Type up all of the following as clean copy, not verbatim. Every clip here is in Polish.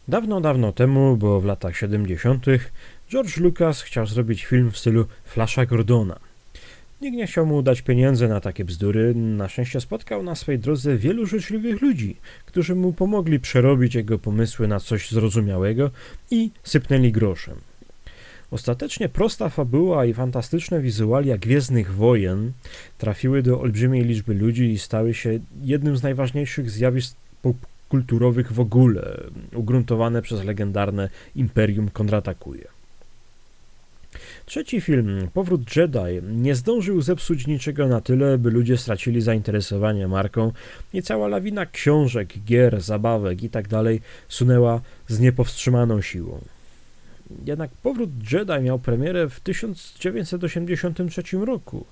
Dawno, dawno temu, bo w latach 70., George Lucas chciał zrobić film w stylu Flasha Gordona. Nikt nie chciał mu dać pieniędzy na takie bzdury. Na szczęście spotkał na swej drodze wielu życzliwych ludzi, którzy mu pomogli przerobić jego pomysły na coś zrozumiałego i sypnęli groszem. Ostatecznie prosta fabuła i fantastyczne wizualia Gwiezdnych Wojen trafiły do olbrzymiej liczby ludzi i stały się jednym z najważniejszych zjawisk popkulturowych w ogóle, ugruntowane przez legendarne Imperium kontratakuje. Trzeci film, Powrót Jedi, nie zdążył zepsuć niczego na tyle, by ludzie stracili zainteresowanie marką i cała lawina książek, gier, zabawek itd. Sunęła z niepowstrzymaną siłą. Jednak Powrót Jedi miał premierę w 1983 roku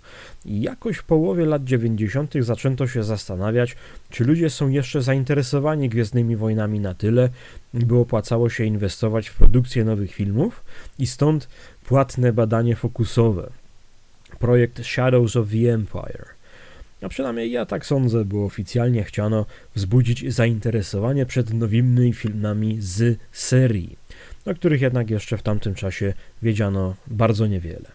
i jakoś w połowie lat 90. zaczęto się zastanawiać, czy ludzie są jeszcze zainteresowani Gwiezdnymi Wojnami na tyle, by opłacało się inwestować w produkcję nowych filmów i stąd płatne badanie fokusowe, projekt Shadows of the Empire. A przynajmniej ja tak sądzę, bo oficjalnie chciano wzbudzić zainteresowanie przed nowymi filmami z serii, o których jednak jeszcze w tamtym czasie wiedziano bardzo niewiele.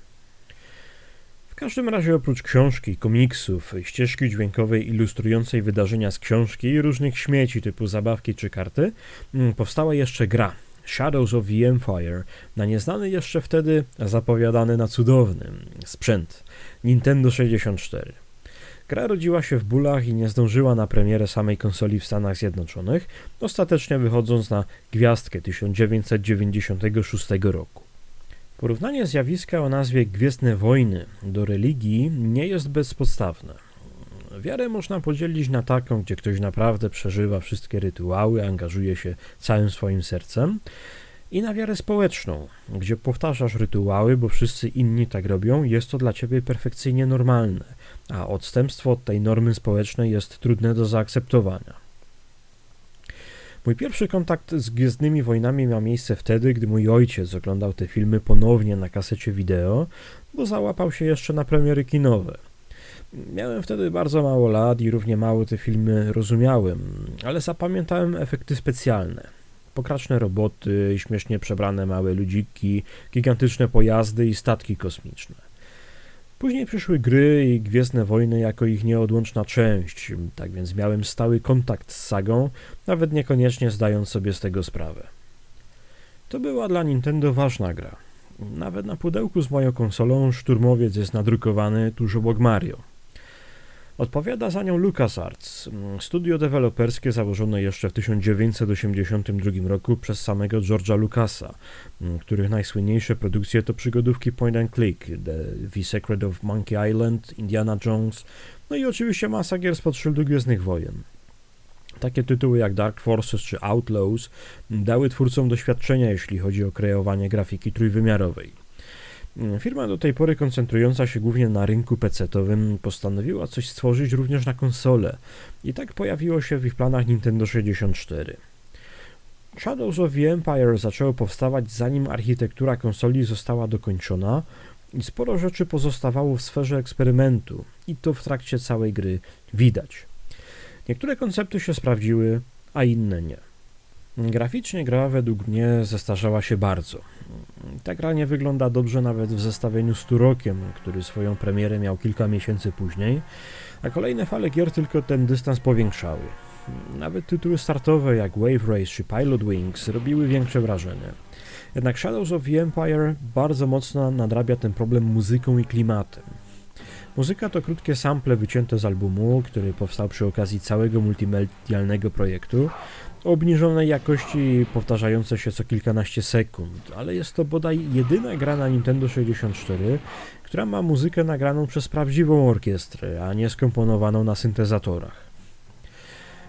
W każdym razie oprócz książki, komiksów, ścieżki dźwiękowej ilustrującej wydarzenia z książki i różnych śmieci typu zabawki czy karty, powstała jeszcze gra Shadows of the Empire na nieznany jeszcze wtedy, zapowiadany na cudowny sprzęt Nintendo 64. Gra rodziła się w bólach i nie zdążyła na premierę samej konsoli w Stanach Zjednoczonych, ostatecznie wychodząc na gwiazdkę 1996 roku. Porównanie zjawiska o nazwie Gwiezdne Wojny do religii nie jest bezpodstawne. Wiarę można podzielić na taką, gdzie ktoś naprawdę przeżywa wszystkie rytuały, angażuje się całym swoim sercem, i na wiarę społeczną, gdzie powtarzasz rytuały, bo wszyscy inni tak robią, jest to dla ciebie perfekcyjnie normalne, a odstępstwo od tej normy społecznej jest trudne do zaakceptowania. Mój pierwszy kontakt z Gwiezdnymi Wojnami miał miejsce wtedy, gdy mój ojciec oglądał te filmy ponownie na kasecie wideo, bo załapał się jeszcze na premiery kinowe. Miałem wtedy bardzo mało lat i równie mało te filmy rozumiałem, ale zapamiętałem efekty specjalne. Pokraczne roboty, śmiesznie przebrane małe ludziki, gigantyczne pojazdy i statki kosmiczne. Później przyszły gry i Gwiezdne Wojny jako ich nieodłączna część, tak więc miałem stały kontakt z sagą, nawet niekoniecznie zdając sobie z tego sprawę. To była dla Nintendo ważna gra. Nawet na pudełku z moją konsolą szturmowiec jest nadrukowany tuż obok Mario. Odpowiada za nią LucasArts, studio deweloperskie założone jeszcze w 1982 roku przez samego George'a Lucasa, których najsłynniejsze produkcje to przygodówki point and click, The Secret of Monkey Island, Indiana Jones, no i oczywiście masa gier spod szyldu Gwiezdnych Wojen. Takie tytuły jak Dark Forces czy Outlaws dały twórcom doświadczenia, jeśli chodzi o kreowanie grafiki trójwymiarowej. Firma do tej pory koncentrująca się głównie na rynku PC-towym postanowiła coś stworzyć również na konsolę i tak pojawiło się w ich planach Nintendo 64. Shadows of the Empire zaczęło powstawać zanim architektura konsoli została dokończona i sporo rzeczy pozostawało w sferze eksperymentu i to w trakcie całej gry widać. Niektóre koncepty się sprawdziły, a inne nie. Graficznie gra według mnie zestarzała się bardzo. Ta gra nie wygląda dobrze nawet w zestawieniu z Turokiem, który swoją premierę miał kilka miesięcy później, a kolejne fale gier tylko ten dystans powiększały. Nawet tytuły startowe jak Wave Race czy Pilot Wings robiły większe wrażenie. Jednak Shadows of the Empire bardzo mocno nadrabia ten problem muzyką i klimatem. Muzyka to krótkie sample wycięte z albumu, który powstał przy okazji całego multimedialnego projektu, o obniżonej jakości i powtarzające się co kilkanaście sekund, ale jest to bodaj jedyna gra na Nintendo 64, która ma muzykę nagraną przez prawdziwą orkiestrę, a nie skomponowaną na syntezatorach.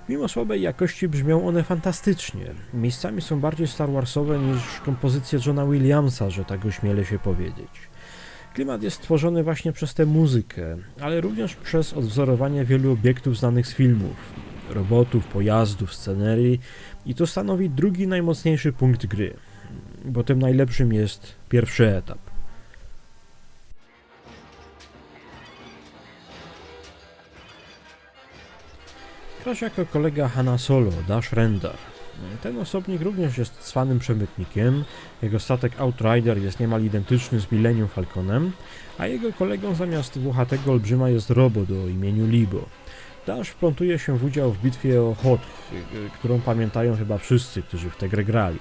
Mimo słabej jakości brzmią one fantastycznie. Miejscami są bardziej Star Warsowe niż kompozycje Johna Williamsa, że tak ośmielę się powiedzieć. Klimat jest tworzony właśnie przez tę muzykę, ale również przez odwzorowanie wielu obiektów znanych z filmów, robotów, pojazdów, scenerii i to stanowi drugi najmocniejszy punkt gry, bo tym najlepszym jest pierwszy etap. Grasz jako kolega Hanna Solo, Dash Rendar. Ten osobnik również jest cwanym przemytnikiem, jego statek Outrider jest niemal identyczny z Millennium Falconem, a jego kolegą zamiast włochatego olbrzyma jest robot o imieniu Libo. Dash wplątuje się w udział w bitwie o Hoth, którą pamiętają chyba wszyscy, którzy w tę grę grali.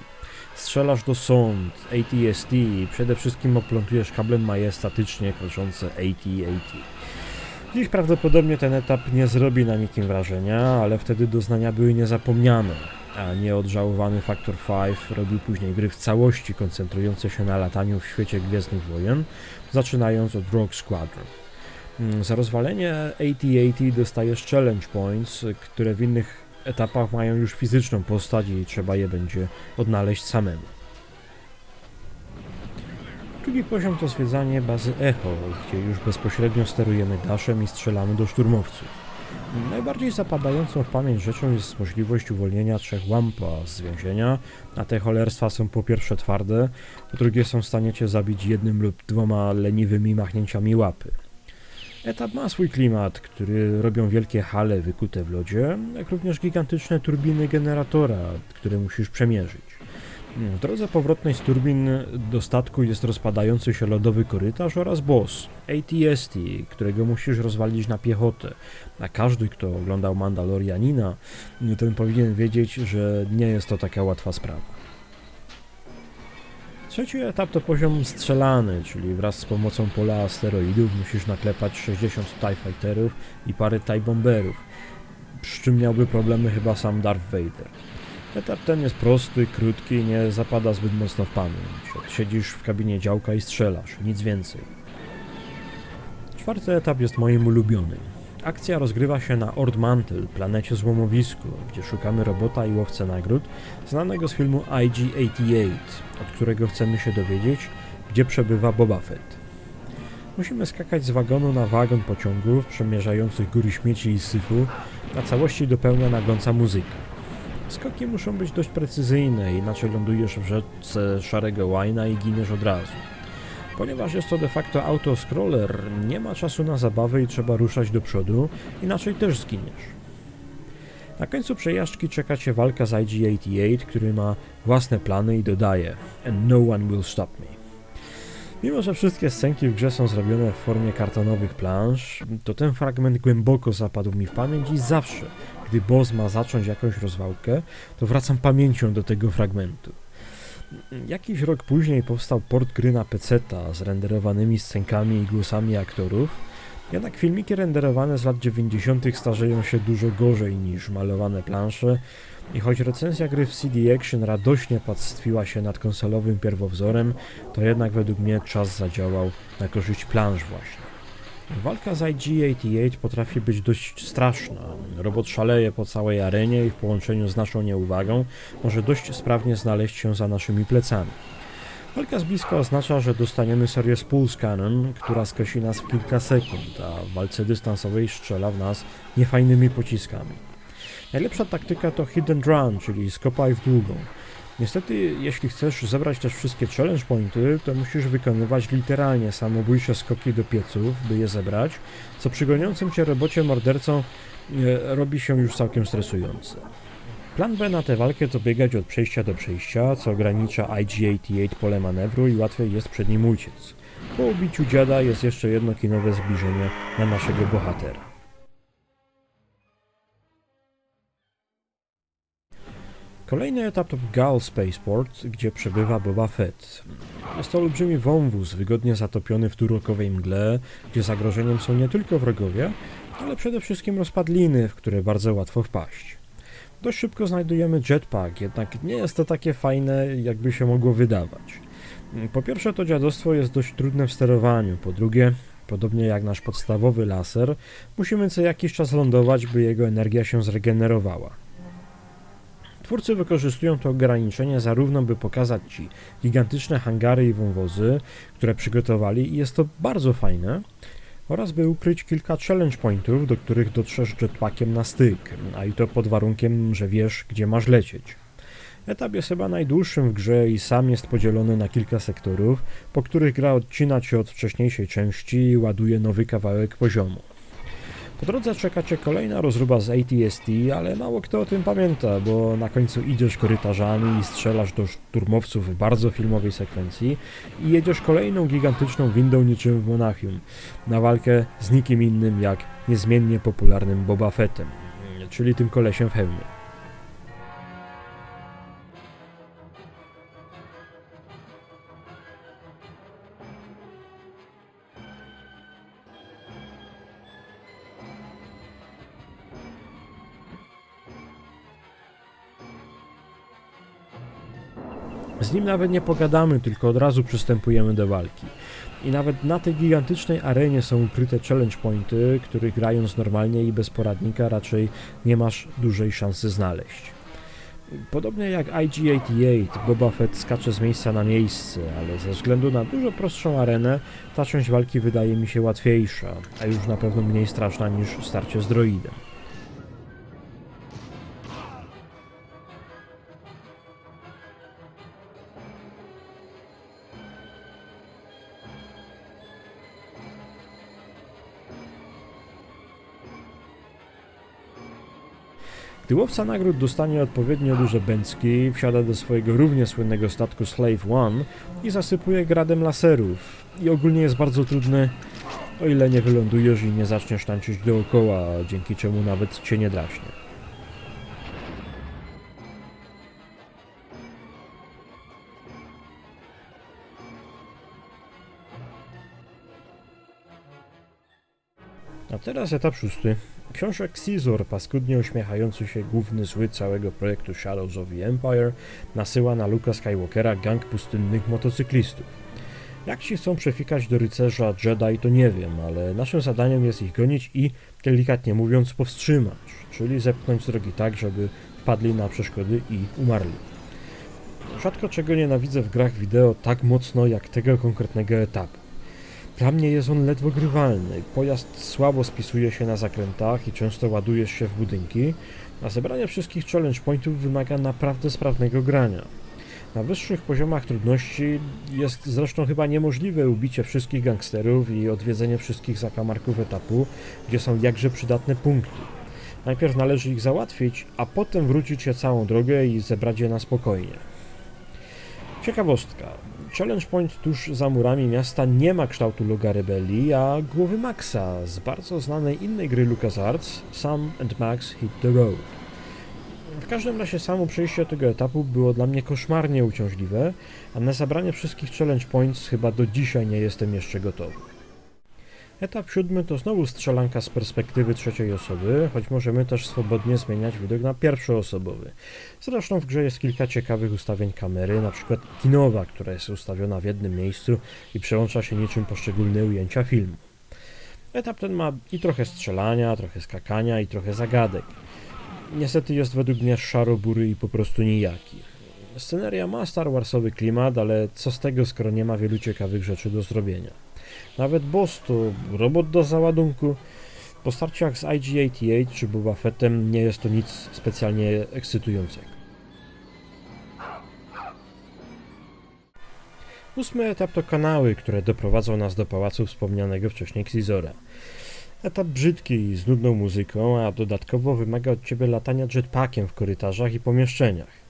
Strzelasz do sond, AT-ST i przede wszystkim oplątujesz kablem majestatycznie kroczące AT-AT. Dziś prawdopodobnie ten etap nie zrobi na nikim wrażenia, ale wtedy doznania były niezapomniane, a nieodżałowany Factor 5 robił później gry w całości koncentrujące się na lataniu w świecie Gwiezdnych Wojen, zaczynając od Rogue Squadron. Za rozwalenie AT-AT dostajesz challenge points, które w innych etapach mają już fizyczną postać i trzeba je będzie odnaleźć samemu. Drugi poziom to zwiedzanie bazy Echo, gdzie już bezpośrednio sterujemy Dashem i strzelamy do szturmowców. Najbardziej zapadającą w pamięć rzeczą jest możliwość uwolnienia 3 łampa z więzienia, a te cholerstwa są po pierwsze twarde, po drugie są w stanie cię zabić jednym lub 2 leniwymi machnięciami łapy. Etap ma swój klimat, który robią wielkie hale wykute w lodzie, jak również gigantyczne turbiny generatora, które musisz przemierzyć. W drodze powrotnej z turbin do statku jest rozpadający się lodowy korytarz oraz boss, AT-ST, którego musisz rozwalić na piechotę. A każdy, kto oglądał Mandalorianina, ten powinien wiedzieć, że nie jest to taka łatwa sprawa. Trzeci etap to poziom strzelany, czyli wraz z pomocą pola asteroidów musisz naklepać 60 TIE Fighterów i parę TIE Bomberów, z czym miałby problemy chyba sam Darth Vader. Etap ten jest prosty, krótki i nie zapada zbyt mocno w pamięć. Siedzisz w kabinie działka i strzelasz, nic więcej. Czwarty etap jest moim ulubionym. Akcja rozgrywa się na Ord Mantell, planecie złomowisku, gdzie szukamy robota i łowcę nagród, znanego z filmu IG-88, od którego chcemy się dowiedzieć, gdzie przebywa Boba Fett. Musimy skakać z wagonu na wagon pociągów przemierzających góry śmieci i syfu, a całości dopełnia nagląca muzyka. Skoki muszą być dość precyzyjne, inaczej lądujesz w rzece szarego łajna i giniesz od razu. Ponieważ jest to de facto autoscroller, nie ma czasu na zabawę i trzeba ruszać do przodu, inaczej też zginiesz. Na końcu przejażdżki czeka cię walka z IG-88, który ma własne plany i dodaje "And no one will stop me". Mimo że wszystkie scenki w grze są zrobione w formie kartonowych plansz, to ten fragment głęboko zapadł mi w pamięć i zawsze, gdy boss ma zacząć jakąś rozwałkę, to wracam pamięcią do tego fragmentu. Jakiś rok później powstał port gry na PC-ta z renderowanymi scenkami i głosami aktorów, jednak filmiki renderowane z lat 90. starzeją się dużo gorzej niż malowane plansze i choć recenzja gry w CD Action radośnie pastwiła się nad konsolowym pierwowzorem, to jednak według mnie czas zadziałał na korzyść plansz właśnie. Walka z IG-88 potrafi być dość straszna. Robot szaleje po całej arenie i w połączeniu z naszą nieuwagą może dość sprawnie znaleźć się za naszymi plecami. Walka z bliska oznacza, że dostaniemy serię z Pulse Cannon, która skosi nas w kilka sekund, a w walce dystansowej strzela w nas niefajnymi pociskami. Najlepsza taktyka to hit and run, czyli skopaj w długą. Niestety, jeśli chcesz zebrać też wszystkie challenge pointy, to musisz wykonywać literalnie samobójcze skoki do pieców, by je zebrać, co przy goniącym cię robocie mordercą robi się już całkiem stresujące. Plan B na tę walkę to biegać od przejścia do przejścia, co ogranicza IG-88 pole manewru i łatwiej jest przed nim uciec. Po ubiciu dziada jest jeszcze jedno kinowe zbliżenie na naszego bohatera. Kolejny etap to Gull Spaceport, gdzie przebywa Boba Fett. Jest to olbrzymi wąwóz wygodnie zatopiony w turokowej mgle, gdzie zagrożeniem są nie tylko wrogowie, ale przede wszystkim rozpadliny, w które bardzo łatwo wpaść. Dość szybko znajdujemy jetpack, jednak nie jest to takie fajne, jakby się mogło wydawać. Po pierwsze, to dziadostwo jest dość trudne w sterowaniu, po drugie, podobnie jak nasz podstawowy laser, musimy co jakiś czas lądować, by jego energia się zregenerowała. Twórcy wykorzystują to ograniczenie zarówno, by pokazać Ci gigantyczne hangary i wąwozy, które przygotowali i jest to bardzo fajne, oraz by ukryć kilka challenge pointów, do których dotrzesz jetpackiem na styk, a i to pod warunkiem, że wiesz, gdzie masz lecieć. Etap jest chyba najdłuższym w grze i sam jest podzielony na kilka sektorów, po których gra odcina Cię od wcześniejszej części i ładuje nowy kawałek poziomu. Po drodze czeka cię kolejna rozruba z AT-ST, ale mało kto o tym pamięta, bo na końcu idziesz korytarzami i strzelasz do szturmowców w bardzo filmowej sekwencji i jedziesz kolejną gigantyczną windą niczym w Monachium na walkę z nikim innym jak niezmiennie popularnym Boba Fettem, czyli tym kolesiem w hełmie. Z nim nawet nie pogadamy, tylko od razu przystępujemy do walki. I nawet na tej gigantycznej arenie są ukryte challenge pointy, których grając normalnie i bez poradnika raczej nie masz dużej szansy znaleźć. Podobnie jak IG-88, Boba Fett skacze z miejsca na miejsce, ale ze względu na dużo prostszą arenę, ta część walki wydaje mi się łatwiejsza, a już na pewno mniej straszna niż starcie z droidem. Gdy łowca nagród dostanie odpowiednio duże bęcki, wsiada do swojego równie słynnego statku Slave One i zasypuje gradem laserów. I ogólnie jest bardzo trudny, o ile nie wylądujesz i nie zaczniesz tańczyć dookoła, dzięki czemu nawet cię nie draśnie. A teraz etap 6. Książę Xizor, paskudnie uśmiechający się główny zły całego projektu Shadows of the Empire, nasyła na Luke'a Skywalkera gang pustynnych motocyklistów. Jak ci chcą przefikać do rycerza Jedi, to nie wiem, ale naszym zadaniem jest ich gonić i, delikatnie mówiąc, powstrzymać, czyli zepchnąć z drogi tak, żeby wpadli na przeszkody i umarli. Rzadko czego nienawidzę w grach wideo tak mocno jak tego konkretnego etapu. Dla mnie jest on ledwo grywalny, pojazd słabo spisuje się na zakrętach i często ładujesz się w budynki, a zebranie wszystkich challenge pointów wymaga naprawdę sprawnego grania. Na wyższych poziomach trudności jest zresztą chyba niemożliwe ubicie wszystkich gangsterów i odwiedzenie wszystkich zakamarków etapu, gdzie są jakże przydatne punkty. Najpierw należy ich załatwić, a potem wrócić się całą drogę i zebrać je na spokojnie. Ciekawostka. Challenge Point tuż za murami miasta nie ma kształtu loga rebelii, a głowy Maxa z bardzo znanej innej gry LucasArts, Sam and Max Hit the Road. W każdym razie samo przejście tego etapu było dla mnie koszmarnie uciążliwe, a na zabranie wszystkich Challenge Points chyba do dzisiaj nie jestem jeszcze gotowy. Etap 7 to znowu strzelanka z perspektywy trzeciej osoby, choć możemy też swobodnie zmieniać widok na pierwszoosobowy. Zresztą w grze jest kilka ciekawych ustawień kamery, np. kinowa, która jest ustawiona w jednym miejscu i przełącza się niczym poszczególne ujęcia filmu. Etap ten ma i trochę strzelania, trochę skakania i trochę zagadek. Niestety jest według mnie szaro-bury i po prostu nijaki. Sceneria ma Star Warsowy klimat, ale co z tego, skoro nie ma wielu ciekawych rzeczy do zrobienia. Nawet boss to robot do załadunku. Po starciach z IG-88 czy Boba Fettem nie jest to nic specjalnie ekscytującego. 8. etap to kanały, które doprowadzą nas do pałacu wspomnianego wcześniej Xizora. Etap brzydki, z nudną muzyką, a dodatkowo wymaga od ciebie latania jetpackiem w korytarzach i pomieszczeniach.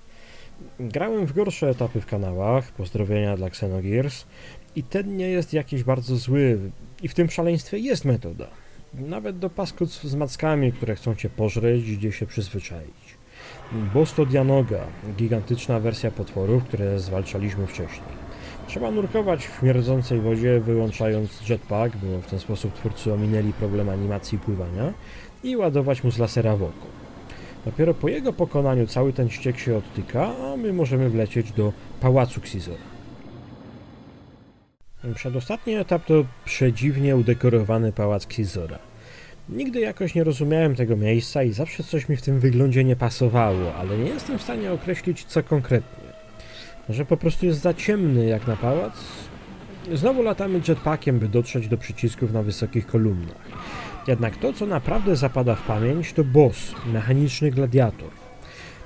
Grałem w gorsze etapy w kanałach, pozdrowienia dla Xenogears, i ten nie jest jakiś bardzo zły i w tym szaleństwie jest metoda. Nawet do paskudztw z mackami, które chcą cię pożreć, idzie się przyzwyczaić. Boss to Dianoga, gigantyczna wersja potworów, które zwalczaliśmy wcześniej. Trzeba nurkować w śmierdzącej wodzie, wyłączając jetpack, bo w ten sposób twórcy ominęli problem animacji pływania, i ładować mu z lasera w oko. Dopiero po jego pokonaniu cały ten ściek się odtyka, a my możemy wlecieć do pałacu Xizora. Przedostatni etap to przedziwnie udekorowany pałac Xizora. Nigdy jakoś nie rozumiałem tego miejsca i zawsze coś mi w tym wyglądzie nie pasowało, ale nie jestem w stanie określić co konkretnie. Może po prostu jest za ciemny jak na pałac? Znowu latamy jetpackiem, by dotrzeć do przycisków na wysokich kolumnach. Jednak to, co naprawdę zapada w pamięć, to boss, mechaniczny gladiator.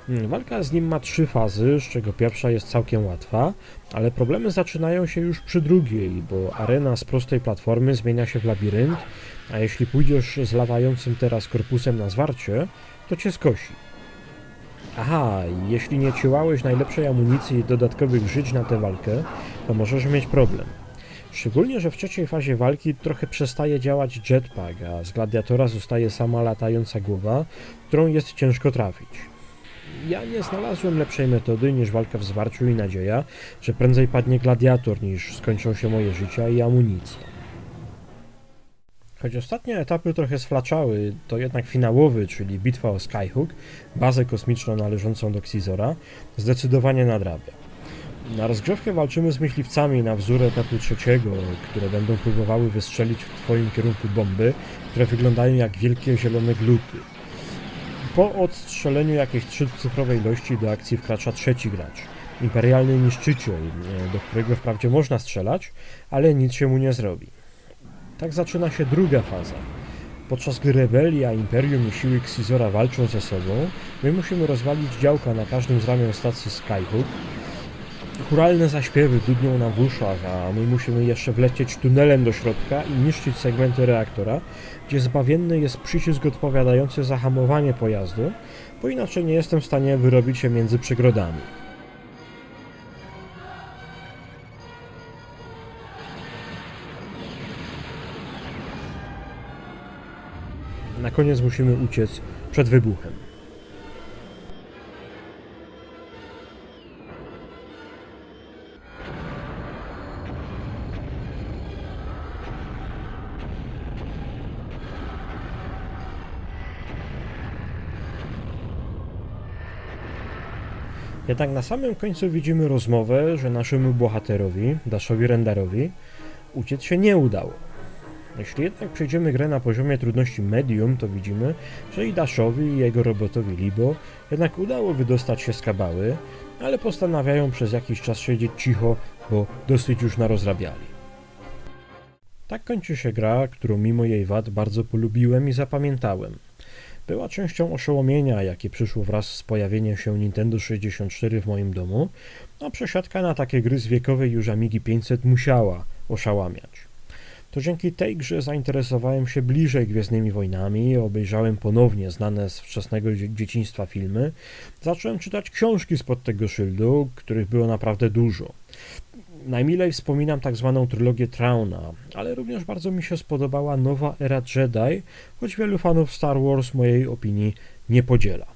Walka z nim ma 3 fazy, z czego pierwsza jest całkiem łatwa, ale problemy zaczynają się już przy drugiej, bo arena z prostej platformy zmienia się w labirynt, a jeśli pójdziesz z latającym teraz korpusem na zwarcie, to cię skosi. Aha, i jeśli nie ciłałeś najlepszej amunicji i dodatkowych żyć na tę walkę, to możesz mieć problem. Szczególnie, że w trzeciej fazie walki trochę przestaje działać jetpack, a z gladiatora zostaje sama latająca głowa, którą jest ciężko trafić. Ja nie znalazłem lepszej metody niż walka w zwarciu i nadzieja, że prędzej padnie gladiator niż skończą się moje życia i amunicja. Choć ostatnie etapy trochę sflaczały, to jednak finałowy, czyli bitwa o Skyhook, bazę kosmiczną należącą do Xizora, zdecydowanie nadrabia. Na rozgrzewkę walczymy z myśliwcami na wzór etapu trzeciego, które będą próbowały wystrzelić w twoim kierunku bomby, które wyglądają jak wielkie zielone gluty. Po odstrzeleniu jakiejś 3-cyfrowej ilości do akcji wkracza trzeci gracz, imperialny niszczyciel, do którego wprawdzie można strzelać, ale nic się mu nie zrobi. Tak zaczyna się druga faza. Podczas gdy rebelia, imperium i siły Xizora walczą ze sobą, my musimy rozwalić działka na każdym z ramion stacji Skyhook. Chóralne zaśpiewy dudnią nam w uszach, a my musimy jeszcze wlecieć tunelem do środka i niszczyć segmenty reaktora, gdzie zbawienny jest przycisk odpowiadający za hamowanie pojazdu, bo inaczej nie jestem w stanie wyrobić się między przegrodami. Na koniec musimy uciec przed wybuchem. Jednak na samym końcu widzimy rozmowę, że naszemu bohaterowi, Dashowi Rendarowi, uciec się nie udało. Jeśli jednak przejdziemy grę na poziomie trudności medium, to widzimy, że i Dashowi i jego robotowi Libo jednak udało wydostać się z kabały, ale postanawiają przez jakiś czas siedzieć cicho, bo dosyć już narozrabiali. Tak kończy się gra, którą mimo jej wad bardzo polubiłem i zapamiętałem. Była częścią oszołomienia, jakie przyszło wraz z pojawieniem się Nintendo 64 w moim domu, a przesiadka na takie gry z wiekowej już Amigi 500 musiała oszałamiać. To dzięki tej grze zainteresowałem się bliżej Gwiezdnymi Wojnami, obejrzałem ponownie znane z wczesnego dzieciństwa filmy, zacząłem czytać książki spod tego szyldu, których było naprawdę dużo. Najmilej wspominam tak zwaną trylogię Trauna, ale również bardzo mi się spodobała nowa era Jedi, choć wielu fanów Star Wars mojej opinii nie podziela.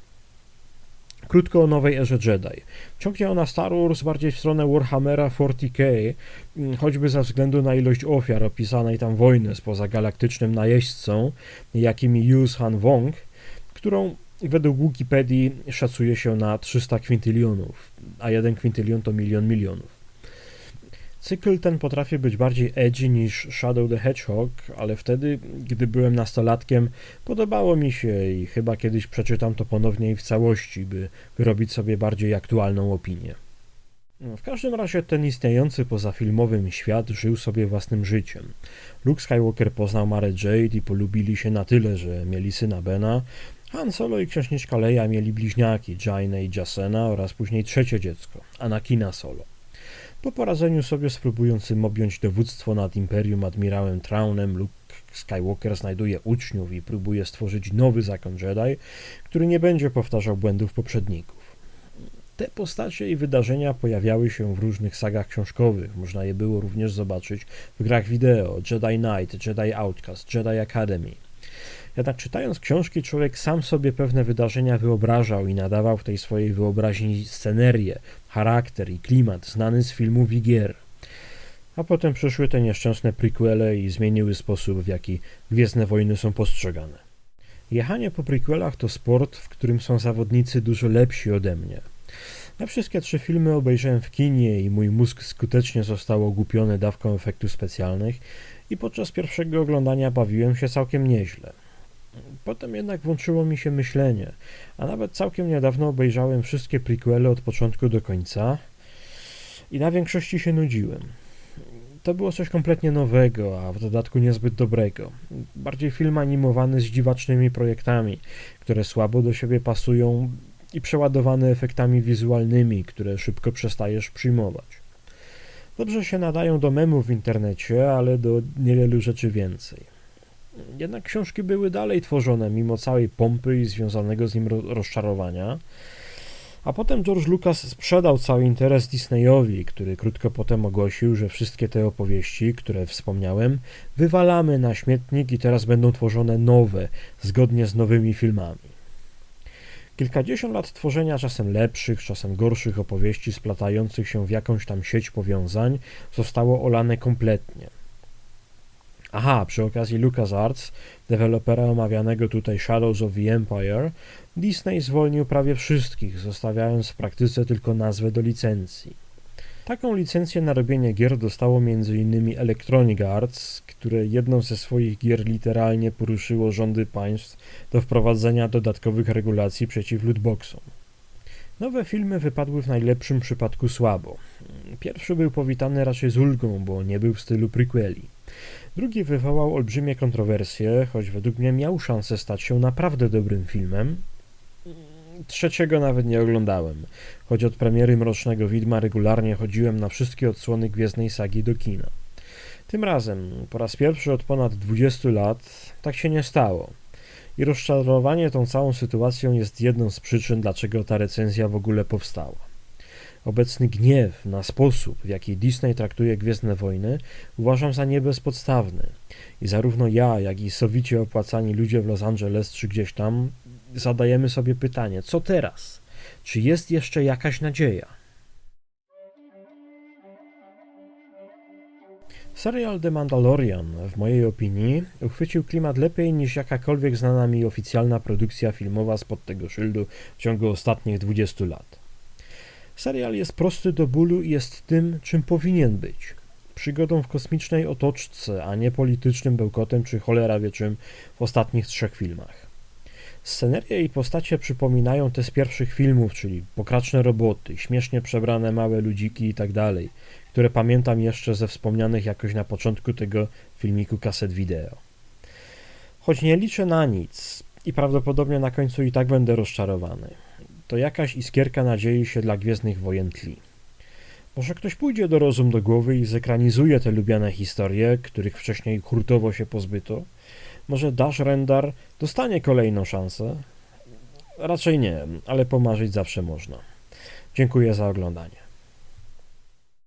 Krótko o nowej erze Jedi. Ciągnie ona Star Wars bardziej w stronę Warhammera 40k, choćby ze względu na ilość ofiar opisanej tam wojny z pozagalaktycznym najeźdźcą, jakim Yus Han Wong, którą według Wikipedii szacuje się na 300 kwintylionów, a 1 kwintylion to milion milionów. Cykl ten potrafi być bardziej edgy niż Shadow the Hedgehog, ale wtedy, gdy byłem nastolatkiem, podobało mi się i chyba kiedyś przeczytam to ponownie i w całości, by wyrobić sobie bardziej aktualną opinię. W każdym razie ten istniejący poza filmowym świat żył sobie własnym życiem. Luke Skywalker poznał Marę Jade i polubili się na tyle, że mieli syna Bena. Han Solo i księżniczka Leia mieli bliźniaki, Jainę i Jacena oraz później trzecie dziecko, Anakina Solo. Po poradzeniu sobie z próbującym objąć dowództwo nad Imperium admirałem Traunem, Luke Skywalker znajduje uczniów i próbuje stworzyć nowy zakon Jedi, który nie będzie powtarzał błędów poprzedników. Te postacie i wydarzenia pojawiały się w różnych sagach książkowych, można je było również zobaczyć w grach wideo Jedi Knight, Jedi Outcast, Jedi Academy. Jednak czytając książki, człowiek sam sobie pewne wydarzenia wyobrażał i nadawał w tej swojej wyobraźni scenerię, charakter i klimat znany z filmów i gier. A potem przyszły te nieszczęsne prequele i zmieniły sposób, w jaki Gwiezdne Wojny są postrzegane. Jechanie po prequelach to sport, w którym są zawodnicy dużo lepsi ode mnie. Ja wszystkie 3 filmy obejrzałem w kinie i mój mózg skutecznie został ogłupiony dawką efektów specjalnych i podczas pierwszego oglądania bawiłem się całkiem nieźle. Potem jednak włączyło mi się myślenie, a nawet całkiem niedawno obejrzałem wszystkie prequele od początku do końca i na większości się nudziłem. To było coś kompletnie nowego, a w dodatku niezbyt dobrego. Bardziej film animowany z dziwacznymi projektami, które słabo do siebie pasują i przeładowany efektami wizualnymi, które szybko przestajesz przyjmować. Dobrze się nadają do memów w internecie, ale do niewielu rzeczy więcej. Jednak książki były dalej tworzone, mimo całej pompy i związanego z nim rozczarowania. A potem George Lucas sprzedał cały interes Disneyowi, który krótko potem ogłosił, że wszystkie te opowieści, które wspomniałem, wywalamy na śmietnik i teraz będą tworzone nowe, zgodnie z nowymi filmami. Kilkadziesiąt lat tworzenia czasem lepszych, czasem gorszych opowieści splatających się w jakąś tam sieć powiązań zostało olane kompletnie. Aha, przy okazji LucasArts, dewelopera omawianego tutaj Shadows of the Empire, Disney zwolnił prawie wszystkich, zostawiając w praktyce tylko nazwę do licencji. Taką licencję na robienie gier dostało m.in. Electronic Arts, które jedną ze swoich gier literalnie poruszyło rządy państw do wprowadzenia dodatkowych regulacji przeciw lootboxom. Nowe filmy wypadły w najlepszym przypadku słabo. Pierwszy był powitany raczej z ulgą, bo nie był w stylu prequeli. Drugi wywołał olbrzymie kontrowersje, choć według mnie miał szansę stać się naprawdę dobrym filmem. Trzeciego nawet nie oglądałem, choć od premiery Mrocznego Widma regularnie chodziłem na wszystkie odsłony Gwiezdnej Sagi do kina. Tym razem, po raz pierwszy od ponad 20 lat, tak się nie stało. I rozczarowanie tą całą sytuacją jest jedną z przyczyn, dlaczego ta recenzja w ogóle powstała. Obecny gniew na sposób, w jaki Disney traktuje Gwiezdne Wojny, uważam za niebezpodstawny. I zarówno ja, jak i sowicie opłacani ludzie w Los Angeles czy gdzieś tam zadajemy sobie pytanie, co teraz? Czy jest jeszcze jakaś nadzieja? Serial The Mandalorian, w mojej opinii, uchwycił klimat lepiej niż jakakolwiek znana mi oficjalna produkcja filmowa spod tego szyldu w ciągu ostatnich 20 lat. Serial jest prosty do bólu i jest tym, czym powinien być. Przygodą w kosmicznej otoczce, a nie politycznym bełkotem czy cholera wie czym w ostatnich 3 filmach. Sceneria i postacie przypominają te z pierwszych filmów, czyli pokraczne roboty, śmiesznie przebrane małe ludziki itd., które pamiętam jeszcze ze wspomnianych jakoś na początku tego filmiku kaset wideo. Choć nie liczę na nic i prawdopodobnie na końcu i tak będę rozczarowany, to jakaś iskierka nadziei się dla Gwiezdnych Wojen tli. Może ktoś pójdzie do rozum do głowy i zekranizuje te lubiane historie, których wcześniej hurtowo się pozbyto. Może Dash Rendar dostanie kolejną szansę? Raczej nie, ale pomarzyć zawsze można. Dziękuję za oglądanie.